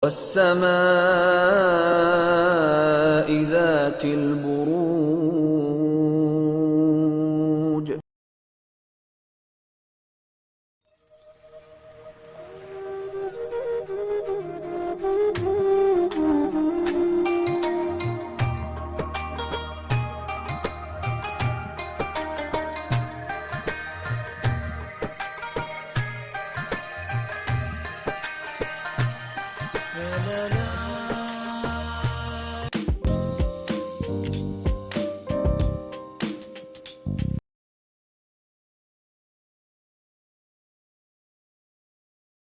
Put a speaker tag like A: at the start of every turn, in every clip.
A: والسماء ذات البروج.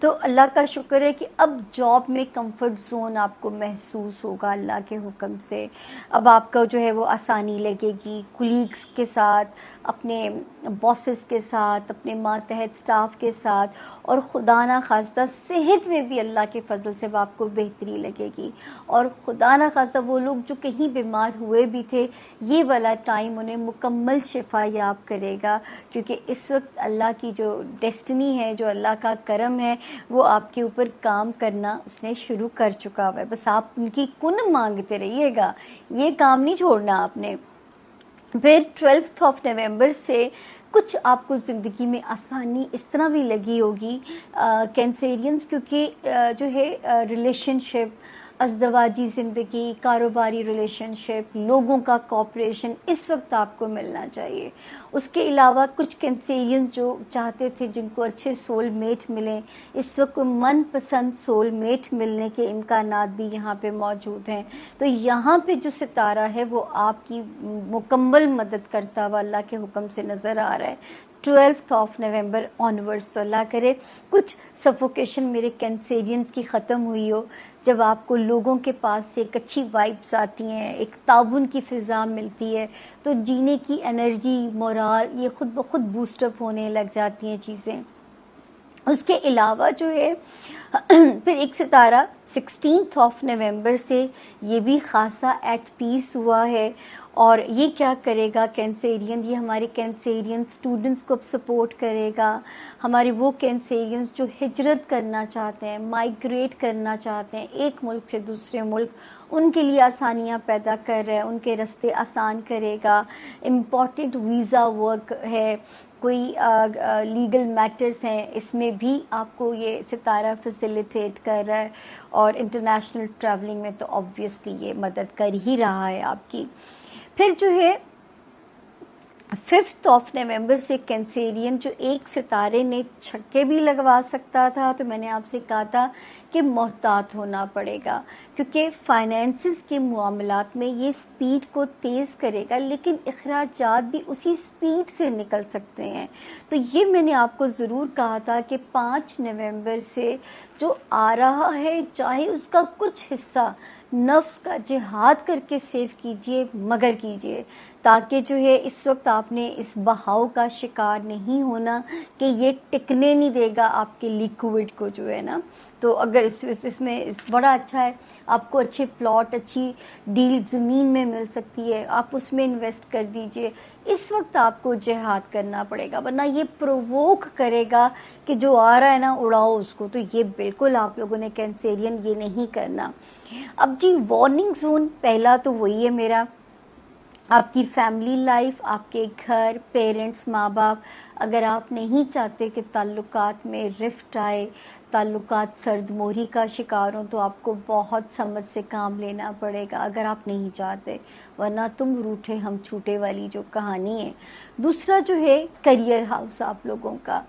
B: تو اللہ کا شکر ہے کہ اب جاب میں کمفرٹ زون آپ کو محسوس ہوگا اللہ کے حکم سے. اب آپ کا جو ہے وہ آسانی لگے گی کولیگس کے ساتھ, اپنے باسز کے ساتھ, اپنے ماتحت سٹاف کے ساتھ, اور خدا نہ خواستہ صحت میں بھی اللہ کے فضل سے آپ کو بہتری لگے گی. اور خدا نہ خواستہ وہ لوگ جو کہیں بیمار ہوئے بھی تھے, یہ والا ٹائم انہیں مکمل شفا یاب کرے گا, کیونکہ اس وقت اللہ کی جو ڈیسٹنی ہے, جو اللہ کا کرم ہے, وہ آپ کے اوپر کام کرنا اس نے شروع کر چکا ہوا ہے. بس آپ ان کی کن مانگتے رہیے گا, یہ کام نہیں چھوڑنا آپ نے. پھر 12 نومبر سے کچھ آپ کو زندگی میں آسانی اس طرح بھی لگی ہوگی کینسیرینز, کیونکہ جو ہے ریلیشن شپ, ازدواجی زندگی, کاروباری ریلیشن شپ, لوگوں کا کوپریشن اس وقت آپ کو ملنا چاہیے. اس کے علاوہ کچھ کینسیرین جو چاہتے تھے جن کو اچھے سول میٹ ملیں, اس وقت من پسند سول میٹ ملنے کے امکانات بھی یہاں پہ موجود ہیں. تو یہاں پہ جو ستارہ ہے وہ آپ کی مکمل مدد کرتا ہوا اللہ کے حکم سے نظر آ رہا ہے 12 نومبر آنورڈ. اللہ کرے کچھ سفوکیشن میرے کینسیرینز کی ختم ہوئی ہو, جب آپ کو لوگوں کے پاس سے ایک اچھی وائبس آتی ہیں, ایک تعاون کی فضا ملتی ہے, تو جینے کی انرجی, مورال, یہ خود بخود بوسٹ اپ ہونے لگ جاتی ہیں چیزیں. اس کے علاوہ جو ہے پھر ایک ستارہ 16 نومبر سے یہ بھی خاصا ایٹ پیس ہوا ہے, اور یہ کیا کرے گا کینسیرین, یہ ہمارے کینسیرین اسٹوڈنٹس کو سپورٹ کرے گا. ہمارے وہ کینسیرینز جو ہجرت کرنا چاہتے ہیں, مائگریٹ کرنا چاہتے ہیں ایک ملک سے دوسرے ملک, ان کے لیے آسانیاں پیدا کر رہے ہیں, ان کے راستے آسان کرے گا. امپورٹنٹ ویزا ورک ہے, کوئی لیگل میٹرز ہیں, اس میں بھی آپ کو یہ ستارہ فیسیلیٹیٹ کر رہا ہے. اور انٹرنیشنل ٹریولنگ میں تو آبویسلی یہ مدد کر ہی رہا ہے آپ کی. پھر جو ہے 5 نومبر سے کینسیرین جو ایک ستارے نے چھکے بھی لگوا سکتا تھا, تو میں نے آپ سے کہا تھا کہ محتاط ہونا پڑے گا, کیونکہ فائنینسز کے معاملات میں یہ سپیڈ کو تیز کرے گا, لیکن اخراجات بھی اسی سپیڈ سے نکل سکتے ہیں. تو یہ میں نے آپ کو ضرور کہا تھا کہ 5 نومبر سے جو آ رہا ہے, چاہے اس کا کچھ حصہ نفس کا جہاد کر کے سیو کیجئے, مگر کیجئے, تاکہ جو ہے اس وقت آپ نے اس بہاؤ کا شکار نہیں ہونا کہ یہ ٹکنے نہیں دے گا آپ کے لیکوڈ کو جو ہے نا. تو اگر اس میں بڑا اچھا ہے, آپ کو اچھے پلاٹ, اچھی ڈیل زمین میں مل سکتی ہے, آپ اس میں انویسٹ کر دیجئے. اس وقت آپ کو جہاد کرنا پڑے گا, ورنہ یہ پرووک کرے گا کہ جو آ رہا ہے نا اڑاؤ اس کو. تو یہ بالکل آپ لوگوں نے کینسیرین یہ نہیں کرنا. اب جی وارننگ زون پہلا تو وہی ہے میرا, آپ کی فیملی لائف, آپ کے گھر, پیرنٹس, ماں باپ. اگر آپ نہیں چاہتے کہ تعلقات میں رفٹ آئے, تعلقات سرد موری کا شکار ہوں, تو آپ کو بہت سمجھ سے کام لینا پڑے گا اگر آپ نہیں چاہتے, ورنہ تم روٹھے ہم چھوٹے والی جو کہانی ہے. دوسرا جو ہے کیریئر ہاؤس آپ لوگوں کا,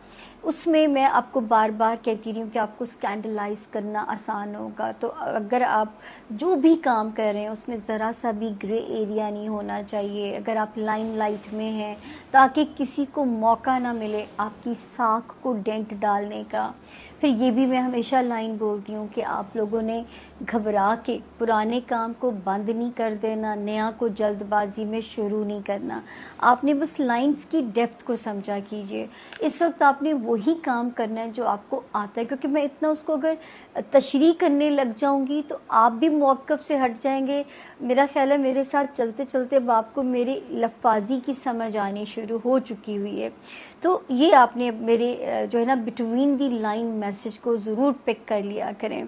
B: اس میں آپ کو بار بار کہتی رہی ہوں کہ آپ کو اسکینڈلائز کرنا آسان ہوگا. تو اگر آپ جو بھی کام کر رہے ہیں اس میں ذرا سا بھی گرے ایریا نہیں ہونا چاہیے, اگر آپ لائن لائٹ میں ہیں, تاکہ کسی کو موقع نہ ملے آپ کی ساکھ کو ڈینٹ ڈالنے کا. پھر یہ بھی میں ہمیشہ لائن بولتی ہوں کہ آپ لوگوں نے گھبرا کے پرانے کام کو بند نہیں کر دینا, نیا کو جلد بازی میں شروع نہیں کرنا. آپ نے بس لائنز کی ڈیپتھ کو سمجھا کیجئے. اس وقت آپ نے وہی کام کرنا ہے جو آپ کو آتا ہے, کیونکہ میں اتنا اس کو اگر تشریح کرنے لگ جاؤں گی تو آپ بھی موقف سے ہٹ جائیں گے. میرا خیال ہے میرے ساتھ چلتے چلتے اب آپ کو میری لفاظی کی سمجھ آنی شروع ہو چکی ہوئی ہے. تو یہ آپ نے میرے جو ہے نا بٹوین دی لائن میسج کو ضرور پک کر لیا کریں.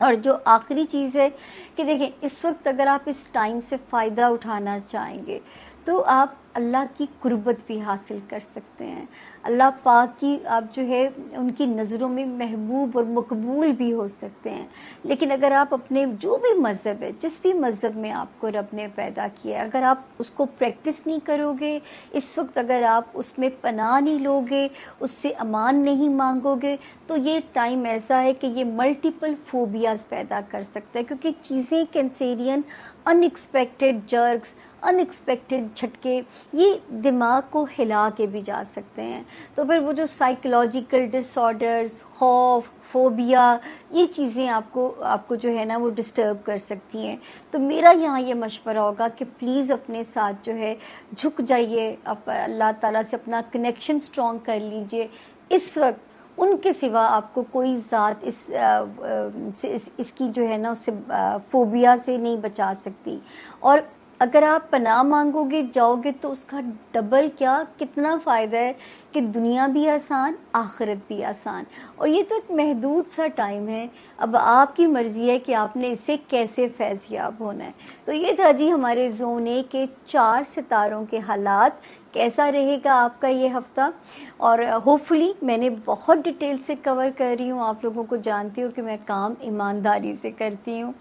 B: اور جو آخری چیز ہے کہ دیکھیں, اس وقت اگر آپ اس ٹائم سے فائدہ اٹھانا چاہیں گے تو آپ اللہ کی قربت بھی حاصل کر سکتے ہیں. اللہ پاک کی آپ جو ہے ان کی نظروں میں محبوب اور مقبول بھی ہو سکتے ہیں. لیکن اگر آپ اپنے جو بھی مذہب ہے, جس بھی مذہب میں آپ کو رب نے پیدا کیا ہے, اگر آپ اس کو پریکٹس نہیں کرو گے اس وقت, اگر آپ اس میں پناہ نہیں لوگے, اس سے امان نہیں مانگو گے, تو یہ ٹائم ایسا ہے کہ یہ ملٹیپل فوبیاز پیدا کر سکتا ہے. کیونکہ چیزیں کینسیرین ان ایکسپیکٹڈ جرگز, ان ایکسپیکٹڈ جھٹکے, یہ دماغ کو ہلا کے بھی جا سکتے ہیں. تو پھر وہ جو سائیکولوجیکل ڈس آرڈرز، خوف، فوبیا، یہ چیزیں آپ کو جو ہے نا وہ ڈسٹرب کر سکتی ہیں. تو میرا یہاں یہ مشورہ ہوگا کہ پلیز اپنے ساتھ جو ہے جھک جائیے، اللہ تعالیٰ سے اپنا کنیکشن اسٹرانگ کر لیجئے. اس وقت ان کے سوا آپ کو کوئی ذات اس کی جو ہے نا اس سے فوبیا سے نہیں بچا سکتی. اور اگر آپ پناہ مانگو گے، جاؤ گے، تو اس کا ڈبل کیا کتنا فائدہ ہے کہ دنیا بھی آسان، آخرت بھی آسان. اور یہ تو ایک محدود سا ٹائم ہے، اب آپ کی مرضی ہے کہ آپ نے اس سے کیسے فیض یاب ہونا ہے. تو یہ تھا جی ہمارے زون اے کے 4 ستاروں کے حالات. کیسا رہے گا آپ کا یہ ہفتہ؟ اور ہوپ فلی میں نے بہت ڈیٹیل سے کور کر رہی ہوں. آپ لوگوں کو جانتی ہوں کہ میں کام ایمانداری سے کرتی ہوں.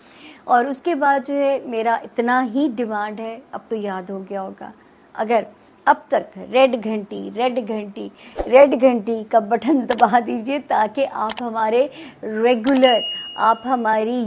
B: اور اس کے بعد جو ہے میرا اتنا ہی ڈیمانڈ ہے، اب تو یاد ہو گیا ہوگا، اگر اب تک ریڈ گھنٹی کا بٹن دبا دیجئے تاکہ آپ ہمارے ریگولر، آپ ہماری